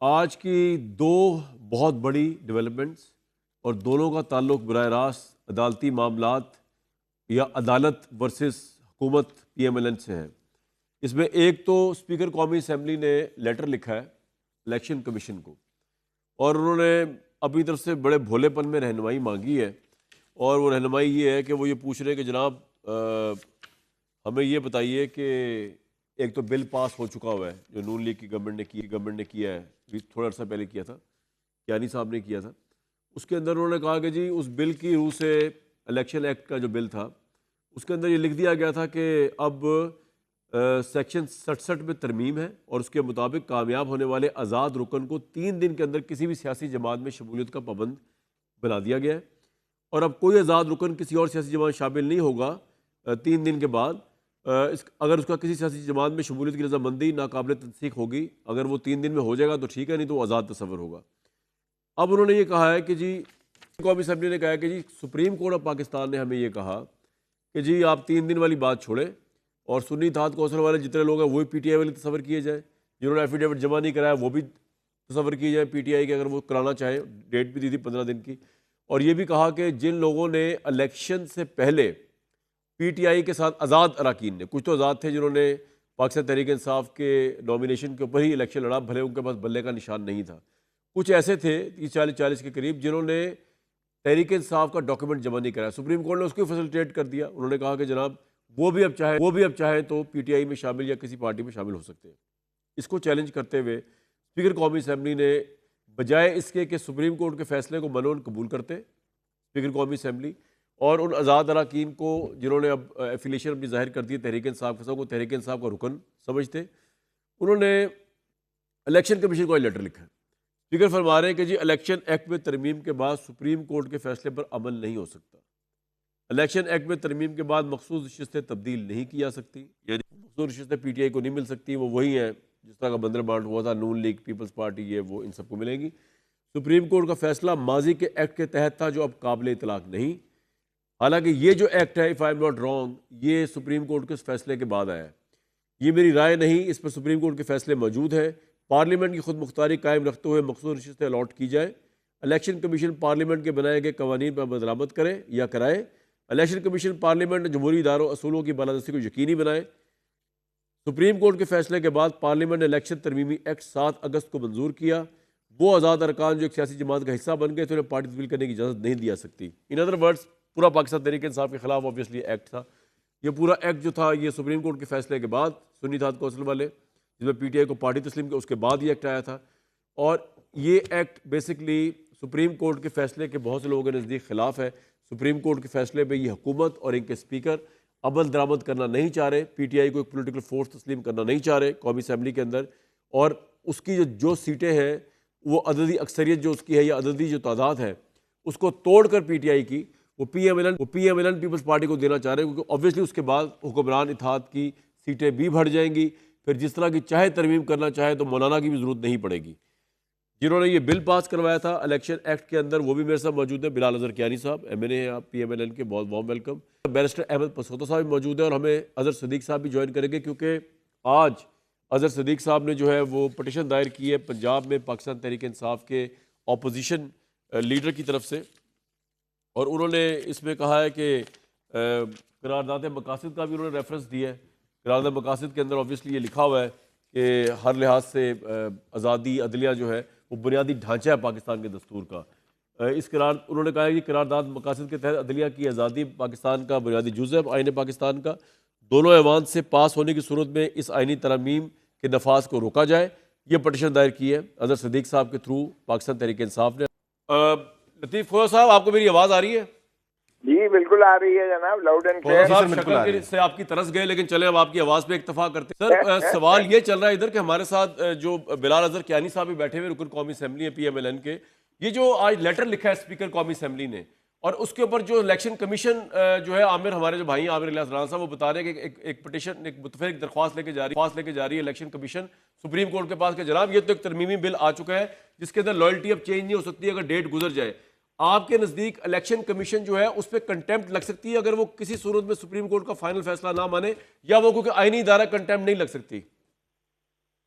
آج کی دو بہت بڑی ڈیولپمنٹس اور دونوں کا تعلق براہ راست عدالتی معاملات یا عدالت ورسز حکومت پی ایم ایل این سے ہے۔ اس میں ایک تو اسپیکر قومی اسمبلی نے لیٹر لکھا ہے الیکشن کمیشن کو، اور انہوں نے اپنی طرف سے بڑے بھولے پن میں رہنمائی مانگی ہے، اور وہ رہنمائی یہ ہے کہ وہ یہ پوچھ رہے ہیں کہ جناب ہمیں یہ بتائیے کہ ایک تو بل پاس ہو چکا ہوا ہے جو نون لیگ کی گورنمنٹ نے کیا ہے، تھوڑا عرصہ پہلے کیا تھا، کیانی صاحب نے کیا تھا۔ اس کے اندر انہوں نے کہا کہ جی اس بل کی روح سے الیکشن ایکٹ کا جو بل تھا اس کے اندر یہ لکھ دیا گیا تھا کہ اب سیکشن 67 میں ترمیم ہے، اور اس کے مطابق کامیاب ہونے والے آزاد رکن کو 3 دن کے اندر کسی بھی سیاسی جماعت میں شمولیت کا پابند بنا دیا گیا ہے، اور اب کوئی آزاد رکن کسی اور سیاسی جماعت شامل نہیں ہوگا 3 دن کے بعد اگر اس کا کسی سیاسی جماعت میں شمولیت کی رضامندی ناقابل تنسیق ہوگی۔ اگر وہ 3 دن میں ہو جائے گا تو ٹھیک ہے، نہیں تو وہ آزاد تصور ہوگا۔ اب انہوں نے یہ کہا ہے کہ جی قومی اسمبلی نے کہا ہے کہ جی سپریم کورٹ آف پاکستان نے ہمیں یہ کہا کہ جی آپ 3 دن والی بات چھوڑیں، اور سنی اتحاد کونسل والے جتنے لوگ ہیں وہی پی ٹی آئی والے تصور کیے جائیں، جنہوں نے ایفیڈیوٹ جمع نہیں کرایا وہ بھی تصور کیے جائیں پی ٹی آئی کے، اگر وہ کرانا چاہیں۔ ڈیٹ بھی دی تھی 15 دن کی، اور یہ بھی کہا کہ جن لوگوں نے الیکشن سے پہلے پی ٹی آئی کے ساتھ آزاد اراکین نے، کچھ تو آزاد تھے جنہوں نے پاکستان تحریک انصاف کے نامینیشن کے اوپر ہی الیکشن لڑا، بھلے ان کے پاس بلے کا نشان نہیں تھا، کچھ ایسے تھے 30-40 کے قریب جنہوں نے تحریک انصاف کا ڈاکیومنٹ جمع نہیں کرایا۔ سپریم کورٹ نے اس کو فیسلٹیٹ کر دیا، انہوں نے کہا کہ جناب وہ بھی اب چاہیں تو پی ٹی آئی میں شامل یا کسی پارٹی میں شامل ہو سکتے ہیں۔ اس کو چیلنج کرتے ہوئے اسپیکر قومی اسمبلی نے بجائے اس کے کہ سپریم کورٹ کے فیصلے کو منون قبول کرتے، اسپیکر قومی اسمبلی اور ان آزاد اراکین کو جنہوں نے اب ایفیلیشن اپنی ظاہر کر دی تحریک انصاف کے ساتھ، کو تحریک انصاف کا رکن سمجھتے، انہوں نے الیکشن کمیشن کو لیٹر لکھا ہے۔ اسپیکر فرما رہے ہیں کہ جی الیکشن ایکٹ میں ترمیم کے بعد سپریم کورٹ کے فیصلے پر عمل نہیں ہو سکتا، الیکشن ایکٹ میں ترمیم کے بعد مخصوص نشستیں تبدیل نہیں کی جا سکتی، یعنی مخصوص نشستیں پی ٹی آئی کو نہیں مل سکتی، وہ وہی ہیں جس طرح کا بندر بانٹ ہوا تھا، نون لیگ، پیپلز پارٹی، یہ وہ ان سب کو ملیں گی۔ سپریم کورٹ کا فیصلہ ماضی کے ایکٹ کے تحت تھا جو اب قابل اطلاق نہیں، حالانکہ یہ جو ایکٹ ہے if I am not wrong یہ سپریم کورٹ کے اس فیصلے کے بعد آیا ہے، یہ میری رائے نہیں، اس پر سپریم کورٹ کے فیصلے موجود ہیں۔ پارلیمنٹ کی خود مختاری قائم رکھتے ہوئے مخصوص نشستیں الاٹ کی جائے، الیکشن کمیشن پارلیمنٹ کے بنائے گئے قوانین پر عمل درآمد کرے یا کرائے، الیکشن کمیشن پارلیمنٹ جمہوری اداروں اصولوں کی بالادستی کو یقینی بنائے۔ سپریم کورٹ کے فیصلے کے بعد پارلیمنٹ نے الیکشن ترمیمی ایکٹ 7 اگست کو منظور کیا، وہ آزاد ارکان جو ایک سیاسی جماعت کا حصہ بن گئے تھے انہیں پارٹی تبدیل کرنے کی اجازت نہیں دیا سکتی۔ ان ادر ورڈز پورا پاکستان تحریک انصاف کے خلاف آبویسلی ایکٹ تھا، یہ پورا ایکٹ جو تھا یہ سپریم کورٹ کے فیصلے کے بعد سنی اتحاد کونسل والے جس میں پی ٹی آئی کو پارٹی تسلیم کیا اس کے بعد یہ ایکٹ آیا تھا، اور یہ ایکٹ بیسکلی سپریم کورٹ کے فیصلے کے بہت سے لوگوں کے نزدیک خلاف ہے۔ سپریم کورٹ کے فیصلے پہ یہ حکومت اور ان کے اسپیکر عمل درآمد کرنا نہیں چاہ رہے، پی ٹی آئی کو ایک پولیٹیکل فورس تسلیم کرنا نہیں چاہ رہے قومی اسمبلی کے اندر، اور اس کی جو سیٹیں ہیں وہ عددی اکثریت جو اس کی ہے یا عددی جو تعداد ہے اس کو توڑ کر پی ٹی آئی کی وہ P M L N Peoples Party کو دینا چاہ رہے ہیں، کیونکہ آبویسلی اس کے بعد حکمران اتحاد کی سیٹیں بھی بڑھ جائیں گی، پھر جس طرح کی چاہے ترمیم کرنا چاہے تو مولانا کی بھی ضرورت نہیں پڑے گی۔ جنہوں نے یہ بل پاس کروایا تھا الیکشن ایکٹ کے اندر وہ بھی میرے ساتھ موجود ہیں، بلال اظہر کیانی صاحب ایم این اے ہیں پی ایم ایل این کے، بہت وارم ویلکم۔ بیرسٹر احمد پسوتا صاحب بھی موجود ہیں، اور ہمیں اظہر صدیق صاحب بھی جوائن کریں گے، کیونکہ آج اظہر صدیق صاحب نے جو ہے وہ پٹیشن دائر کی ہے پنجاب میں پاکستان تحریک انصاف کے اپوزیشن لیڈر کی طرف سے، اور انہوں نے اس میں کہا ہے کہ قرارداد مقاصد کا بھی انہوں نے ریفرنس دیا ہے۔ قرارداد مقاصد کے اندر آبویسلی یہ لکھا ہوا ہے کہ ہر لحاظ سے آزادی عدلیہ جو ہے وہ بنیادی ڈھانچہ ہے پاکستان کے دستور کا۔ انہوں نے کہا ہے کہ قرارداد مقاصد کے تحت عدلیہ کی آزادی پاکستان کا بنیادی جزء ہے آئین پاکستان کا، دونوں ایوان سے پاس ہونے کی صورت میں اس آئینی ترامیم کے نفاذ کو روکا جائے، یہ پٹیشن دائر کی ہے اظہر صدیق صاحب کے تھرو پاکستان تحریک انصاف نے۔ لطیف کھوسا صاحب آپ کو میری آواز آ رہی ہے؟ جی بالکل آ رہی ہے جناب، لاؤڈ اینڈ کلیئر۔ صاحب شکل سے آپ کی طرز گئے، لیکن چلیں اب آپ کی آواز پہ اکتفا کرتے ہیں۔ سر سوال یہ چل رہا ہے ادھر کہ ہمارے ساتھ جو بلال اظہر کیانی صاحب بھی بیٹھے ہوئے رکن قومی اسمبلی ہے پی ایم ایل این کے، یہ جو آج لیٹر لکھا ہے اسپیکر قومی اسمبلی نے، اور اس کے اوپر جو الیکشن کمیشن جو ہے عامر ہمارے جو بھائی عامر الیاس رانا صاحب وہ بتا رہے ہیں کہ ایک پٹیشن ایک متفق درخواست لے کے جا رہی ہے الیکشن کمیشن سپریم کورٹ کے پاس کہ جناب یہ تو ایک ترمیمی بل آ چکا ہے جس کے اندر لائلٹی اب چینج نہیں ہو سکتی اگر ڈیٹ گزر جائے۔ آپ کے نزدیک الیکشن کمیشن جو ہے اس پہ کنٹیمپٹ لگ سکتی ہے اگر وہ کسی صورت میں سپریم کورٹ کا فائنل فیصلہ نہ مانے، یا وہ کیونکہ آئینی ادارہ کنٹیمپٹ نہیں لگ سکتی؟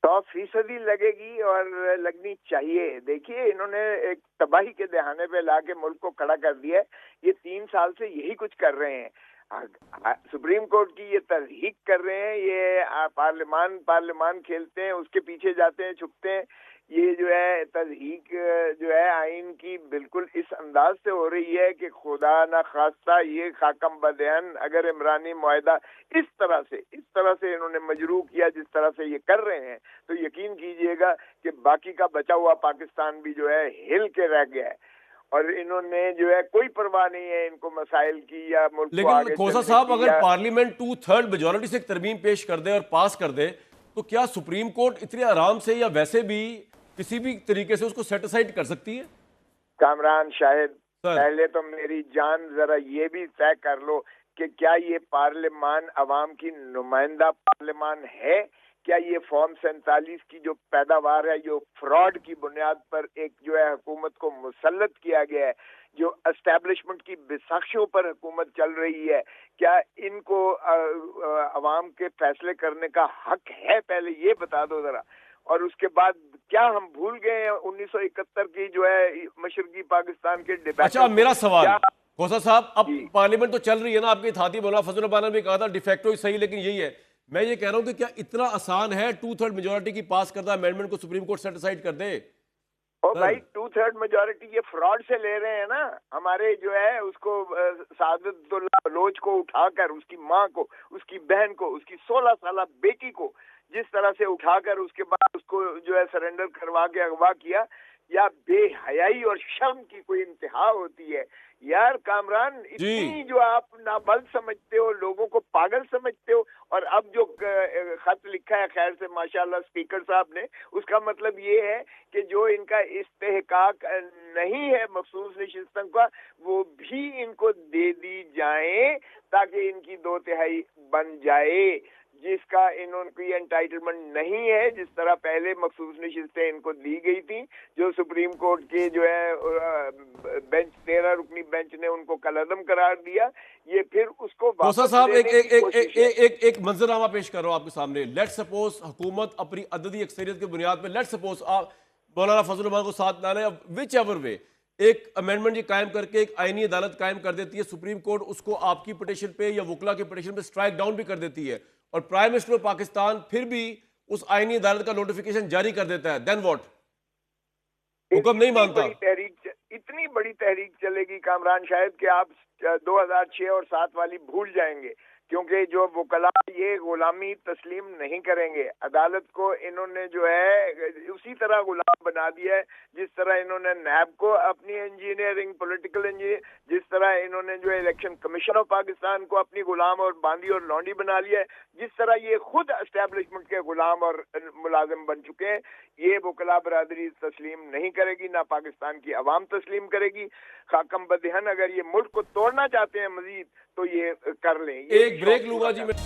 100% لگے گی اور لگنی چاہیے. دیکھیے انہوں نے ایک تباہی کے دہانے پہ لا کے ملک کو کھڑا کر دیا ہے. یہ 3 سال سے یہی کچھ کر رہے ہیں. سپریم کورٹ کی یہ تضحیق کر رہے ہیں, یہ پارلیمان کھیلتے ہیں, اس کے پیچھے جاتے ہیں, چھپتے ہیں. یہ جو ہے تضحیق جو ہے آئین کی بالکل اس انداز سے ہو رہی ہے کہ خدا نہ خواستہ یہ خاکم بدہن اگر عمرانی معاہدہ اس طرح سے انہوں نے مجروح کیا جس طرح سے یہ کر رہے ہیں, تو یقین کیجئے گا کہ باقی کا بچا ہوا پاکستان بھی جو ہے ہل کے رہ گیا ہے. اور انہوں نے جو ہے کوئی پرواہ نہیں ہے ان کو مسائل کی یا ملک کو آگے لیکن کھوسا چلنے صاحب کی. اگر پارلیمنٹ 2/3 میجورٹی سے ایک ترمیم پیش کر دے اور پاس کر دے تو کیا سپریم کورٹ اتنے آرام سے یا ویسے بھی کسی بھی طریقے سے اس کو سیٹ اسائڈ کر سکتی ہے؟ کامران شاہد, سر پہلے تو میری جان ذرا یہ بھی طے کر لو کہ کیا یہ پارلیمان عوام کی نمائندہ پارلیمان ہے؟ کیا یہ فارم 47 کی جو پیداوار ہے, جو فراڈ کی بنیاد پر ایک جو ہے حکومت کو مسلط کیا گیا ہے, جو اسٹیبلشمنٹ کی بساخیوں پر حکومت چل رہی ہے, کیا ان کو عوام کے فیصلے کرنے کا حق ہے؟ پہلے یہ بتا دو ذرا. اور اس کے بعد کیا ہم بھول گئے ہیں 1971 کی جو ہے مشرقی پاکستان کے ڈبیٹ؟ اچھا, اب میرا سوال کھوسا صاحب, اب جی. پارلیمنٹ تو چل رہی ہے نا, آپ کے اتحادی مولانا فضل الرحمان نے بھی کہا تھا ڈیفیکٹو ہی صحیح, لیکن یہی ہے. میں یہ کہہ رہا ہوں کہ کیا اتنا آسان ہے 2/3 میجورٹی کی پاس کردہ امینڈمنٹ کو سپریم کورٹ سیٹ اسائڈ کر دے؟ اور بھائی 2/3 میجورٹی یہ فراڈ سے لے رہے ہیں نا. ہمارے جو ہے اس کو سعادت اللہ بلوچ کو اٹھا کر, اس کی ماں کو, اس کی بہن کو, اس کی 16 سالہ بیٹی کو جس طرح سے اٹھا کر اس کے بعد اس کو جو ہے سرنڈر کروا کے اغوا کیا, یا بے حیائی اور شرم کی کوئی انتہا ہوتی ہے یار کامران. اتنی جو آپ نابل سمجھتے ہو, لوگوں کو پاگل سمجھتے ہو. اور اب جو خط لکھا ہے خیر سے ماشاءاللہ اسپیکر صاحب نے, اس کا مطلب یہ ہے کہ جو ان کا استحقاق نہیں ہے مخصوص نشستوں کا, وہ بھی ان کو دے دی جائیں تاکہ ان کی 2/3 بن جائے, جس کا انہوں کی انٹائٹلمنٹ نہیں ہے. جس طرح پہلے مخصوص نشستیں ان کو دی گئی تھیں, جو سپریم کورٹ کے جو ہے بینچ 13 رکنی بینچ نے ان کو کالعدم قرار دیا, یہ پھر اس کو کھوسا واپس صاحب لینے کی کوشش ہے. ایک منظرنامہ پیش کر رہا ہوں آپ کے سامنے. لیٹ سپوز حکومت اپنی عددی اکثریت کی بنیاد پہ, لیٹ سپوز آپ مولانا فضل الرحمان کو ساتھ نہ لیں, وچ ایور وے ایک امینڈمنٹ یہ قائم کر کے ایک آئینی عدالت قائم کر دیتی ہے, سپریم کورٹ اس کو آپ کی پٹیشن پہ یا وکلا کی پٹیشن پہ اسٹرائک ڈاؤن بھی کر دیتی ہے, اور پرائم منسٹر آف پاکستان پھر بھی اس آئینی عدالت کا نوٹیفیکیشن جاری کر دیتا ہے, دین واٹ؟ حکم نہیں مانتا. اتنی بڑی تحریک چلے گی کامران شاہد کہ آپ 2006 اور 7 والی بھول جائیں گے, کیونکہ جو وکلاء یہ غلامی تسلیم نہیں کریں گے. عدالت کو انہوں نے جو ہے اسی طرح غلام بنا دیا ہے جس طرح انہوں نے نیب کو اپنی انجینئرنگ پولیٹیکل انجینئر, جس طرح انہوں نے جو الیکشن کمیشن آف پاکستان کو اپنی غلام اور باندی اور لونڈی بنا لیا ہے, جس طرح یہ خود اسٹیبلشمنٹ کے غلام اور ملازم بن چکے ہیں. یہ وکلاء برادری تسلیم نہیں کرے گی, نہ پاکستان کی عوام تسلیم کرے گی. خاکم بدہن اگر یہ ملک کو توڑنا چاہتے ہیں مزید تو یہ کر لیں. ایک بریک لوں گا جی میں.